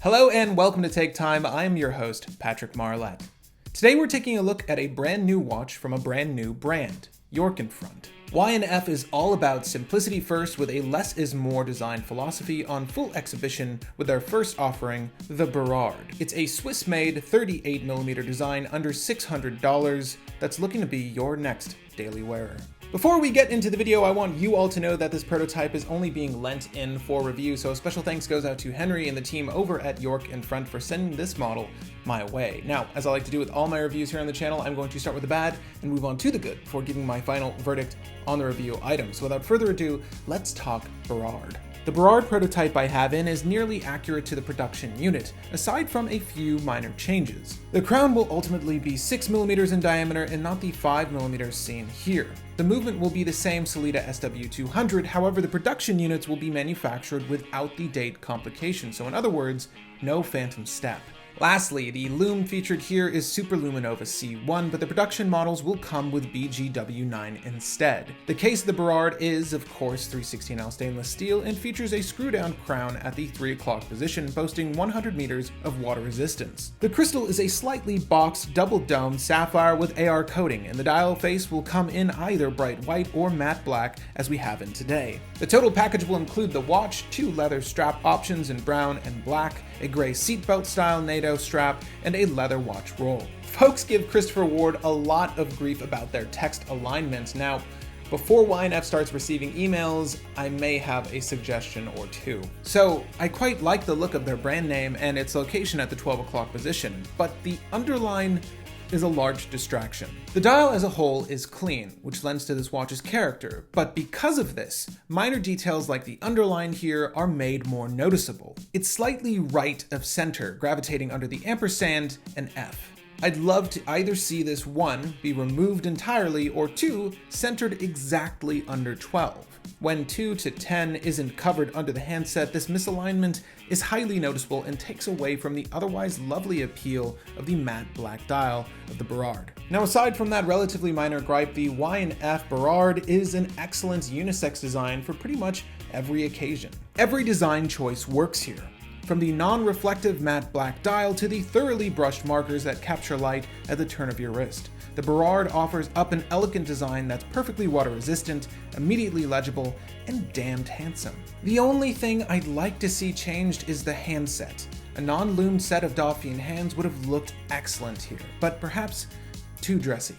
Hello and welcome to Take Time. I am your host, Patrick Marlett. Today we're taking a look at a brand new watch from a brand new brand, York & Front. Y&F is all about simplicity first with a less is more design philosophy on full exhibition with their first offering, the Burrard. It's a Swiss-made 38mm design under $600 that's looking to be your next daily wearer. Before we get into the video, I want you all to know that this prototype is only being lent in for review, so a special thanks goes out to Henry and the team over at York & Front for sending this model my way. Now, as I like to do with all my reviews here on the channel, I'm going to start with the bad and move on to the good before giving my final verdict on the review item. So without further ado, let's talk Burrard. The Burrard prototype I have in is nearly accurate to the production unit, aside from a few minor changes. The crown will ultimately be 6mm in diameter and not the 5mm seen here. The movement will be the same Sellita SW200, however the production units will be manufactured without the date complication, so in other words, no phantom step. Lastly, the lume featured here is Superluminova C1, but the production models will come with BGW9 instead. The case of the Burrard is, of course, 316L stainless steel and features a screw-down crown at the 3 o'clock position, boasting 100 meters of water resistance. The crystal is a slightly boxed, double-domed sapphire with AR coating, and the dial face will come in either bright white or matte black as we have in today. The total package will include the watch, 2 leather strap options in brown and black, a gray seatbelt style NATO strap, and a leather watch roll. Folks give Christopher Ward a lot of grief about their text alignment. Now, before Y&F starts receiving emails, I may have a suggestion or two. So, I quite like the look of their brand name and its location at the 12 o'clock position, but the underline is a large distraction. The dial as a whole is clean, which lends to this watch's character, but because of this, minor details like the underline here are made more noticeable. It's slightly right of center, gravitating under the ampersand and F. I'd love to either see this 1 be removed entirely or 2 centered exactly under 12. When 2 to 10 isn't covered under the handset, this misalignment is highly noticeable and takes away from the otherwise lovely appeal of the matte black dial of the Burrard. Now, aside from that relatively minor gripe, the Y&F Burrard is an excellent unisex design for pretty much every occasion. Every design choice works here. From the non-reflective matte black dial to the thoroughly brushed markers that capture light at the turn of your wrist, the Burrard offers up an elegant design that's perfectly water resistant, immediately legible, and damned handsome. The only thing I'd like to see changed is the handset. A non-loomed set of Dauphine hands would have looked excellent here, but perhaps too dressy.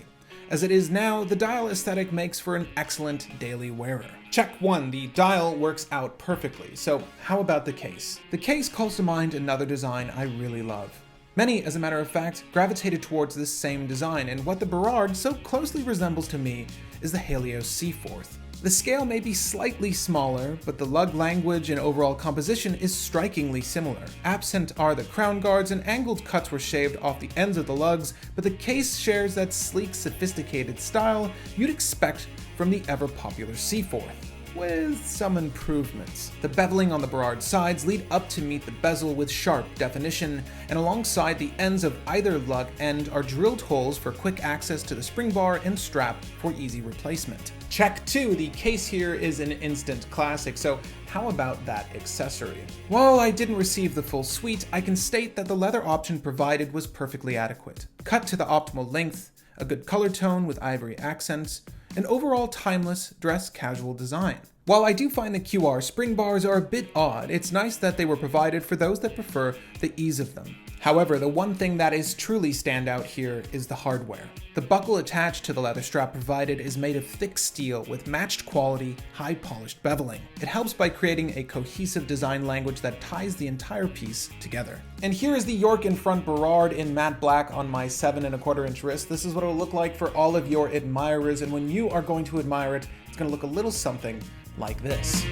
As it is now, the dial aesthetic makes for an excellent daily wearer. Check 1, the dial works out perfectly, so how about the case? The case calls to mind another design I really love. Many, as a matter of fact, gravitated towards this same design, and what the Burrard so closely resembles to me is the Helios Seaforth. The scale may be slightly smaller, but the lug language and overall composition is strikingly similar. Absent are the crown guards, and angled cuts were shaved off the ends of the lugs, but the case shares that sleek, sophisticated style you'd expect from the ever-popular Seaforth, with some improvements. The beveling on the Burrard sides lead up to meet the bezel with sharp definition, and alongside the ends of either lug end are drilled holes for quick access to the spring bar and strap for easy replacement. Check 2, the case here is an instant classic, so how about that accessory? While I didn't receive the full suite, I can state that the leather option provided was perfectly adequate. Cut to the optimal length, a good color tone with ivory accents, an overall timeless dress casual design. While I do find the QR spring bars are a bit odd, it's nice that they were provided for those that prefer the ease of them. However, the one thing that is truly standout here is the hardware. The buckle attached to the leather strap provided is made of thick steel with matched quality, high polished beveling. It helps by creating a cohesive design language that ties the entire piece together. And here is the York & Front Burrard in matte black on my 7 1/4 inch wrist. This is what it'll look like for all of your admirers, and when you are going to admire it, it's going to look a little something like this.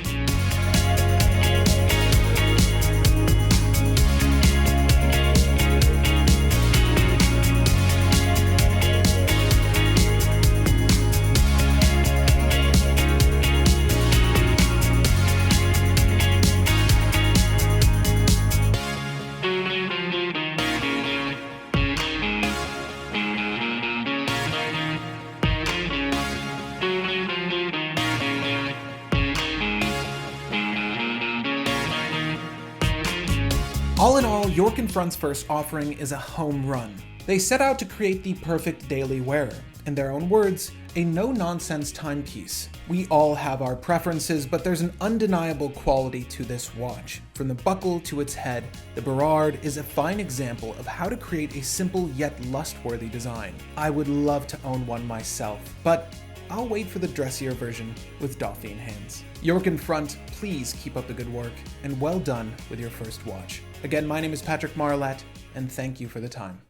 All in all, York & Front's first offering is a home run. They set out to create the perfect daily wearer. In their own words, a no-nonsense timepiece. We all have our preferences, but there's an undeniable quality to this watch. From the buckle to its head, the Burrard is a fine example of how to create a simple yet lust-worthy design. I would love to own one myself, but I'll wait for the dressier version with Dauphine hands. York & Front, please keep up the good work, and well done with your first watch. Again, my name is Patrick Marlett, and thank you for the time.